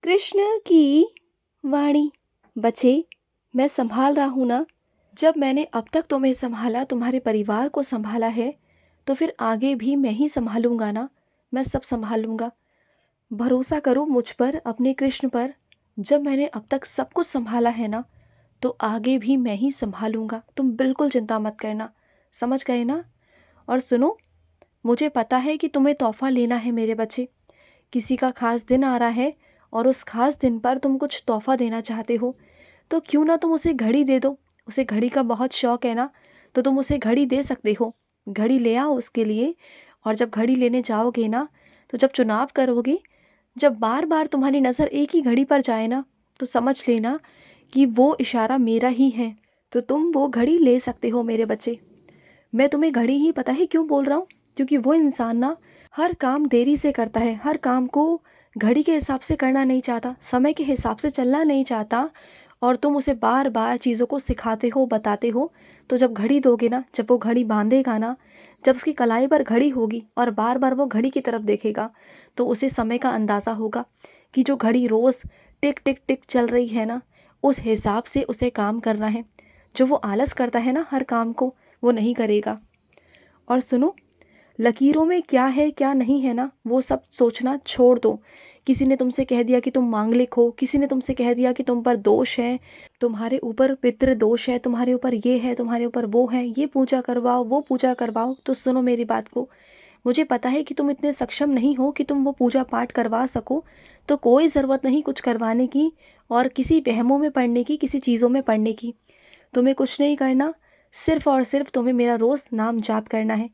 कृष्ण की वाणी। बच्चे, मैं संभाल रहा हूँ ना। जब मैंने अब तक तुम्हें संभाला, तुम्हारे परिवार को संभाला है, तो फिर आगे भी मैं ही संभालूंगा ना। मैं सब संभालूंगा। भरोसा करो मुझ पर, अपने कृष्ण पर। जब मैंने अब तक सब कुछ संभाला है ना, तो आगे भी मैं ही संभालूंगा। तुम बिल्कुल चिंता मत करना। समझ गए ना? और सुनो, मुझे पता है कि तुम्हें तोहफा लेना है मेरे बच्चे। किसी का खास दिन आ रहा है और उस खास दिन पर तुम कुछ तोहफा देना चाहते हो, तो क्यों ना तुम उसे घड़ी दे दो। उसे घड़ी का बहुत शौक है ना, तो तुम उसे घड़ी दे सकते हो। घड़ी ले आओ उसके लिए। और जब घड़ी लेने जाओगे ना, तो जब चुनाव करोगे, जब बार बार तुम्हारी नज़र एक ही घड़ी पर जाए ना, तो समझ लेना कि वो इशारा मेरा ही है। तो तुम वो घड़ी ले सकते हो मेरे बच्चे। मैं तुम्हें घड़ी ही पता है क्यों बोल रहा हूँ, क्योंकि वो इंसान ना हर काम देरी से करता है। हर काम को घड़ी के हिसाब से करना नहीं चाहता, समय के हिसाब से चलना नहीं चाहता। और तुम उसे बार बार चीज़ों को सिखाते हो, बताते हो। तो जब घड़ी दोगे ना, जब वो घड़ी बांधेगा ना, जब उसकी कलाई पर घड़ी होगी और बार बार वो घड़ी की तरफ देखेगा, तो उसे समय का अंदाज़ा होगा कि जो घड़ी रोज़ टिक टिक टिक चल रही है ना, उस हिसाब से उसे काम करना है। जो वो आलस करता है ना हर काम को, वो नहीं करेगा। और सुनो, लकीरों में क्या है क्या नहीं है ना, वो सब सोचना छोड़ दो। किसी ने तुमसे कह दिया कि तुम मांगलिक हो, किसी ने तुमसे कह दिया कि तुम पर दोष है, तुम्हारे ऊपर पितृ दोष है, तुम्हारे ऊपर ये है, तुम्हारे ऊपर वो है, ये पूजा करवाओ, वो पूजा करवाओ। तो सुनो मेरी बात को। मुझे पता है कि तुम इतने सक्षम नहीं हो कि तुम वो पूजा पाठ करवा सको। तो कोई ज़रूरत नहीं कुछ करवाने की और किसी वहमों में पड़ने की, किसी चीज़ों में पड़ने की। तुम्हें कुछ नहीं करना। सिर्फ और सिर्फ तुम्हें मेरा रोज़ नाम जाप करना है।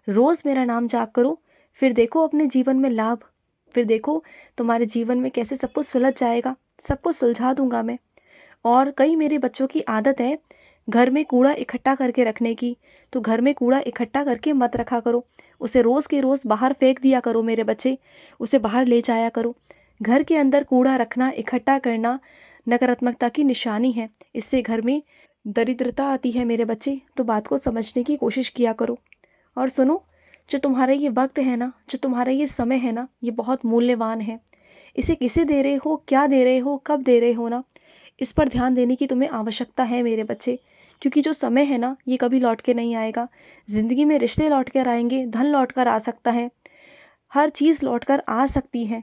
रोज़ मेरा नाम जाप करो, फिर देखो अपने जीवन में लाभ। फिर देखो तुम्हारे जीवन में कैसे सब कुछ सुलझ जाएगा। सब कुछ सुलझा दूंगा मैं। और कई मेरे बच्चों की आदत है घर में कूड़ा इकट्ठा करके रखने की। तो घर में कूड़ा इकट्ठा करके मत रखा करो। उसे रोज़ के रोज़ बाहर फेंक दिया करो मेरे बच्चे। उसे बाहर ले जाया करो। घर के अंदर कूड़ा रखना, इकट्ठा करना नकारात्मकता की निशानी है। इससे घर में दरिद्रता आती है मेरे बच्चे। तो बात को समझने की कोशिश किया करो। और सुनो, जो तुम्हारा ये वक्त है ना, जो तुम्हारा ये समय है ना, ये बहुत मूल्यवान है। इसे किसे दे रहे हो, क्या दे रहे हो, कब दे रहे हो ना, इस पर ध्यान देने की तुम्हें आवश्यकता है मेरे बच्चे। क्योंकि जो समय है ना, ये कभी लौट के नहीं आएगा। ज़िंदगी में रिश्ते लौट कर आएंगे, धन लौट कर आ सकता है, हर चीज़ लौट कर आ सकती है।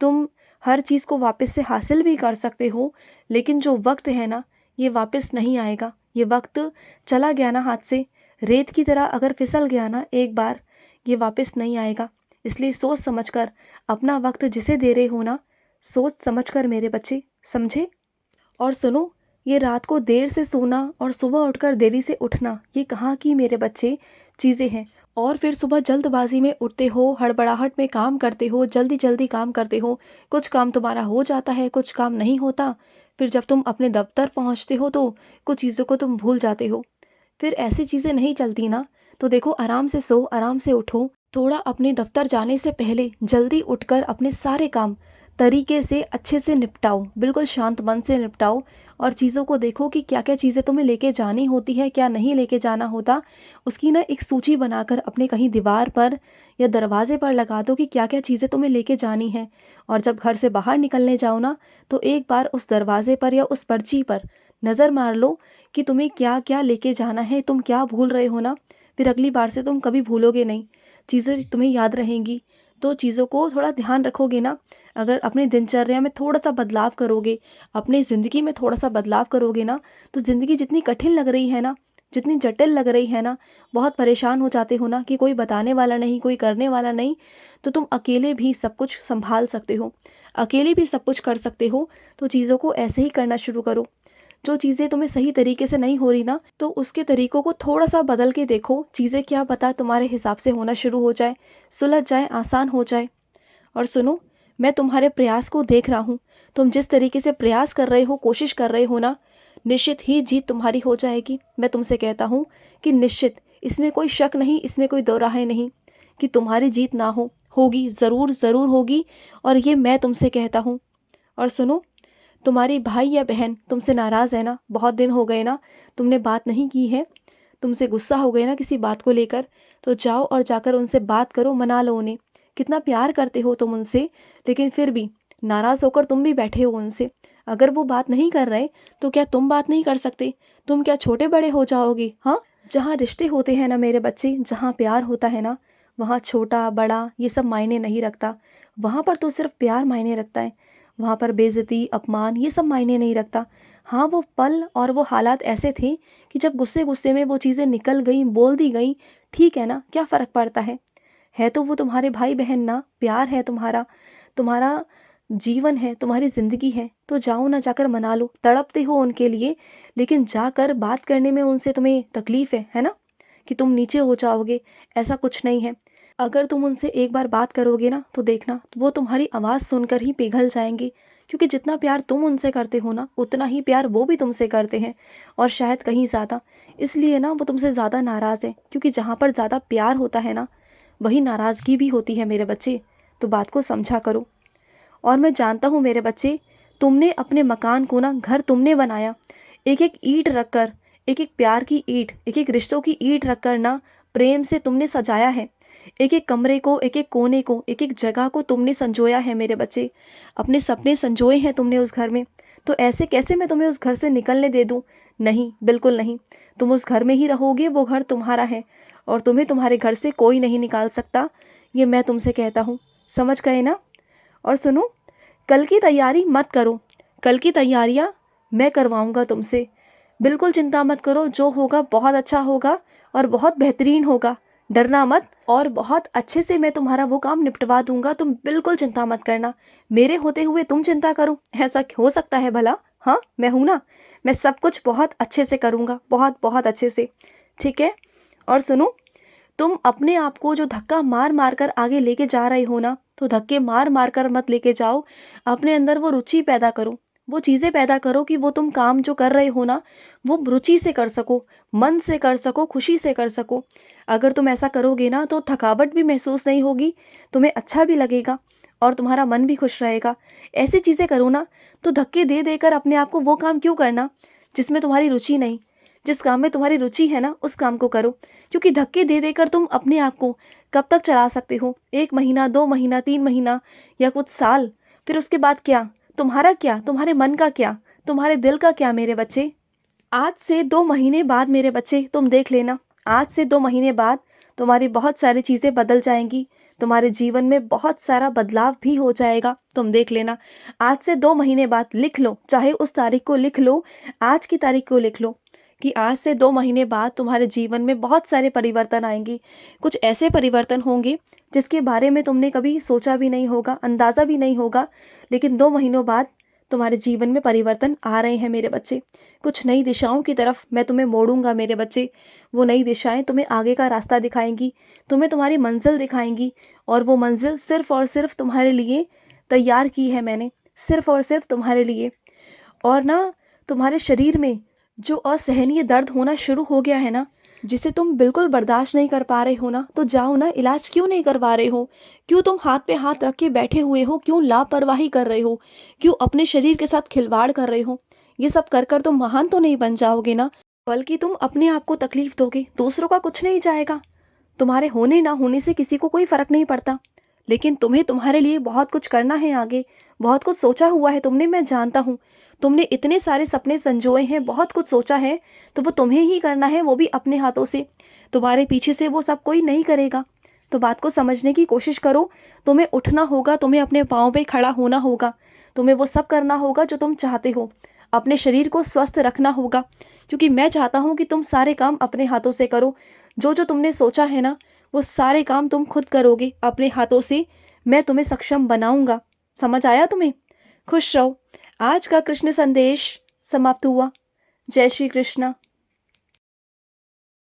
तुम हर चीज़ को वापस से हासिल भी कर सकते हो, लेकिन जो वक्त है ना, ये वापस नहीं आएगा। ये वक्त चला गया ना हाथ से, रेत की तरह अगर फिसल गया ना एक बार, ये वापस नहीं आएगा। इसलिए सोच समझ कर अपना वक्त जिसे दे रहे हो ना, सोच समझ कर मेरे बच्चे, समझे? और सुनो, ये रात को देर से सोना और सुबह उठकर देरी से उठना, ये कहाँ की मेरे बच्चे चीज़ें हैं। और फिर सुबह जल्दबाजी में उठते हो, हड़बड़ाहट में काम करते हो, जल्दी जल्दी काम करते हो। कुछ काम तुम्हारा हो जाता है, कुछ काम नहीं होता। फिर जब तुम अपने दफ्तर पहुंचते हो, तो कुछ चीज़ों को तुम भूल जाते हो। फिर ऐसी चीज़ें नहीं चलती ना। तो देखो, आराम से सो, आराम से उठो। थोड़ा अपने दफ्तर जाने से पहले जल्दी उठकर अपने सारे काम तरीके से अच्छे से निपटाओ, बिल्कुल शांत मन से निपटाओ। और चीज़ों को देखो कि क्या क्या चीज़ें तुम्हें लेके जानी होती है, क्या नहीं लेके जाना होता। उसकी ना एक सूची बनाकर अपने कहीं दीवार पर या दरवाजे पर लगा दो कि क्या क्या चीज़ें तुम्हें लेके जानी है। और जब घर से बाहर निकलने जाओ ना, तो एक बार उस दरवाजे पर या उस पर्ची पर नज़र मार लो कि तुम्हें क्या क्या लेके जाना है, तुम क्या भूल रहे हो ना। फिर अगली बार से तुम कभी भूलोगे नहीं, चीज़ें तुम्हें याद रहेंगी। तो चीज़ों को थोड़ा ध्यान रखोगे ना, अगर अपनी दिनचर्या में थोड़ा सा बदलाव करोगे, अपनी ज़िंदगी में थोड़ा सा बदलाव करोगे ना, तो ज़िंदगी जितनी कठिन लग रही है ना, जितनी जटिल लग रही है ना, बहुत परेशान हो जाते हो ना कि कोई बताने वाला नहीं, कोई करने वाला नहीं, तो तुम अकेले भी सब कुछ संभाल सकते हो, अकेले भी सब कुछ कर सकते हो। तो चीज़ों को ऐसे ही करना शुरू करो। जो चीज़ें तुम्हें सही तरीके से नहीं हो रही ना, तो उसके तरीकों को थोड़ा सा बदल के देखो। चीज़ें क्या पता तुम्हारे हिसाब से होना शुरू हो जाए, सुलझ जाए, आसान हो जाए। और सुनो, मैं तुम्हारे प्रयास को देख रहा हूँ। तुम जिस तरीके से प्रयास कर रहे हो, कोशिश कर रहे हो ना, निश्चित ही जीत तुम्हारी हो जाएगी। मैं तुमसे कहता हूँ कि निश्चित, इसमें कोई शक नहीं, इसमें कोई दो राहें नहीं कि तुम्हारी जीत ना हो। होगी, ज़रूर ज़रूर होगी। और ये मैं तुमसे कहता हूँ। और सुनो, तुम्हारी भाई या बहन तुमसे नाराज़ है ना, बहुत दिन हो गए ना, तुमने बात नहीं की है, तुमसे गुस्सा हो गए ना किसी बात को लेकर, तो जाओ और जाकर उनसे बात करो, मना लो उन्हें। कितना प्यार करते हो तुम उनसे, लेकिन फिर भी नाराज़ होकर तुम भी बैठे हो उनसे। अगर वो बात नहीं कर रहे तो क्या तुम बात नहीं कर सकते? तुम क्या छोटे बड़े हो जाओगे? हाँ, जहाँ रिश्ते होते हैं ना मेरे बच्चे, जहाँ प्यार होता है ना, वहाँ छोटा बड़ा ये सब मायने नहीं रखता। वहाँ पर तो सिर्फ प्यार मायने रखता है। वहाँ पर बेइज्जती अपमान ये सब मायने नहीं रखता। हाँ, वो पल और वो हालात ऐसे थे कि जब गुस्से गुस्से में वो चीज़ें निकल गई, बोल दी गई, ठीक है ना, क्या फ़र्क पड़ता है तो वो तुम्हारे भाई बहन ना, प्यार है तुम्हारा, तुम्हारा जीवन है, तुम्हारी ज़िंदगी है। तो जाओ ना, जाकर मना लो। तड़पते हो उनके लिए, लेकिन जाकर बात करने में उनसे तुम्हें तकलीफ़ है ना, कि तुम नीचे हो जाओगे। ऐसा कुछ नहीं है। अगर तुम उनसे एक बार बात करोगे ना, तो देखना वो तुम्हारी आवाज़ सुनकर ही पिघल जाएंगे। क्योंकि जितना प्यार तुम उनसे करते हो ना, उतना ही प्यार वो भी तुमसे करते हैं, और शायद कहीं ज़्यादा। इसलिए ना वो तुमसे ज़्यादा नाराज़ है, क्योंकि जहाँ पर ज़्यादा प्यार होता है ना, वही नाराज़गी भी होती है मेरे बच्चे। तो बात को समझा करो। और मैं जानता हूँ मेरे बच्चे, तुमने अपने मकान को ना, घर तुमने बनाया, एक एक ईंट रखकर, एक एक प्यार की ईंट, एक एक रिश्तों की ईंट रखकर ना, प्रेम से तुमने सजाया है। एक एक कमरे को, एक एक कोने को, एक एक जगह को तुमने संजोया है मेरे बच्चे। अपने सपने संजोए हैं तुमने उस घर में। तो ऐसे कैसे मैं तुम्हें उस घर से निकलने दे दूँ? नहीं, बिल्कुल नहीं। तुम उस घर में ही रहोगे, वो घर तुम्हारा है, और तुम्हें तुम्हारे घर से कोई नहीं निकाल सकता। ये मैं तुमसे कहता हूँ। समझ गए ना? और सुनो, कल की तैयारी मत करो। कल की तैयारियाँ मैं करवाऊँगा तुमसे। बिल्कुल चिंता मत करो, जो होगा बहुत अच्छा होगा और बहुत बेहतरीन होगा। डरना मत, और बहुत अच्छे से मैं तुम्हारा वो काम निपटवा दूंगा। तुम बिल्कुल चिंता मत करना। मेरे होते हुए तुम चिंता करो, ऐसा हो सकता है भला? हाँ, मैं हूँ ना। मैं सब कुछ बहुत अच्छे से करूँगा, बहुत बहुत अच्छे से। ठीक है? और सुनो, तुम अपने आप को जो धक्का मार मार कर आगे लेके जा रहे हो ना, तो धक्के मार मार कर मत लेके जाओ। अपने अंदर वो रुचि पैदा करो, वो चीज़ें पैदा करो कि वो तुम काम जो कर रहे हो ना, वो रुचि से कर सको, मन से कर सको, खुशी से कर सको। अगर तुम ऐसा करोगे ना, तो थकावट भी महसूस नहीं होगी, तुम्हें अच्छा भी लगेगा, और तुम्हारा मन भी खुश रहेगा। ऐसी चीज़ें करो ना। तो धक्के दे देकर अपने आप को वो काम क्यों करना जिसमें तुम्हारी रुचि नहीं? जिस काम में तुम्हारी रुचि है ना, उस काम को करो। क्योंकि धक्के दे देकर तुम अपने आप को कब तक चला सकते हो? 1 महीना, 2 महीना, 3 महीना, या कुछ साल? फिर उसके बाद क्या? तुम्हारा क्या? तुम्हारे मन का क्या? तुम्हारे दिल का क्या मेरे बच्चे? आज से 2 महीने बाद मेरे बच्चे, तुम देख लेना, आज से 2 महीने बाद तुम्हारी बहुत सारी चीज़ें बदल जाएंगी। तुम्हारे जीवन में बहुत सारा बदलाव भी हो जाएगा, तुम देख लेना। आज से 2 महीने बाद लिख लो, चाहे उस तारीख को लिख लो, आज की तारीख को लिख लो, कि आज से 2 महीने बाद तुम्हारे जीवन में बहुत सारे परिवर्तन आएंगे। कुछ ऐसे परिवर्तन होंगे जिसके बारे में तुमने कभी सोचा भी नहीं होगा, अंदाज़ा भी नहीं होगा, लेकिन 2 महीनों बाद तुम्हारे जीवन में परिवर्तन आ रहे हैं मेरे बच्चे। कुछ नई दिशाओं की तरफ मैं तुम्हें मोड़ूंगा मेरे बच्चे। वो नई दिशाएं तुम्हें आगे का रास्ता दिखाएंगी, तुम्हें तुम्हारी मंजिल दिखाएंगी, और वो मंजिल सिर्फ़ और सिर्फ तुम्हारे लिए तैयार की है मैंने, सिर्फ़ और सिर्फ तुम्हारे लिए। और ना, तुम्हारे शरीर में जो असहनीय दर्द होना शुरू हो गया है ना, जिसे तुम बिल्कुल बर्दाश्त नहीं कर पा रहे हो ना, तो जाओ ना, इलाज क्यों नहीं करवा रहे हो? क्यों तुम हाथ पे हाथ रख के बैठे हुए हो? क्यों लापरवाही कर रहे हो? क्यों अपने शरीर के साथ खिलवाड़ कर रहे हो? ये सब कर कर तुम महान तो नहीं बन जाओगे ना, बल्कि तुम अपने आप को तकलीफ दोगे। दूसरों का कुछ नहीं जाएगा। तुम्हारे होने ना होने से किसी को कोई फर्क नहीं पड़ता, लेकिन तुम्हें तुम्हारे लिए बहुत कुछ करना है आगे। बहुत कुछ सोचा हुआ है तुमने, मैं जानता हूँ। तुमने इतने सारे सपने संजोए हैं, बहुत कुछ सोचा है, तो वो तुम्हें ही करना है, वो भी अपने हाथों से। तुम्हारे पीछे से वो सब कोई नहीं करेगा। तो बात को समझने की कोशिश करो। तुम्हें उठना होगा, तुम्हें अपने पाँव पे खड़ा होना होगा, तुम्हें वो सब करना होगा जो तुम चाहते हो। अपने शरीर को स्वस्थ रखना होगा, क्योंकि मैं चाहता हूँ कि तुम सारे काम अपने हाथों से करो। जो जो तुमने सोचा है ना, वो सारे काम तुम खुद करोगे अपने हाथों से। मैं तुम्हें सक्षम बनाऊंगा। समझ आया तुम्हें? खुश रहो। आज का कृष्ण संदेश समाप्त हुआ। जय श्री कृष्ण।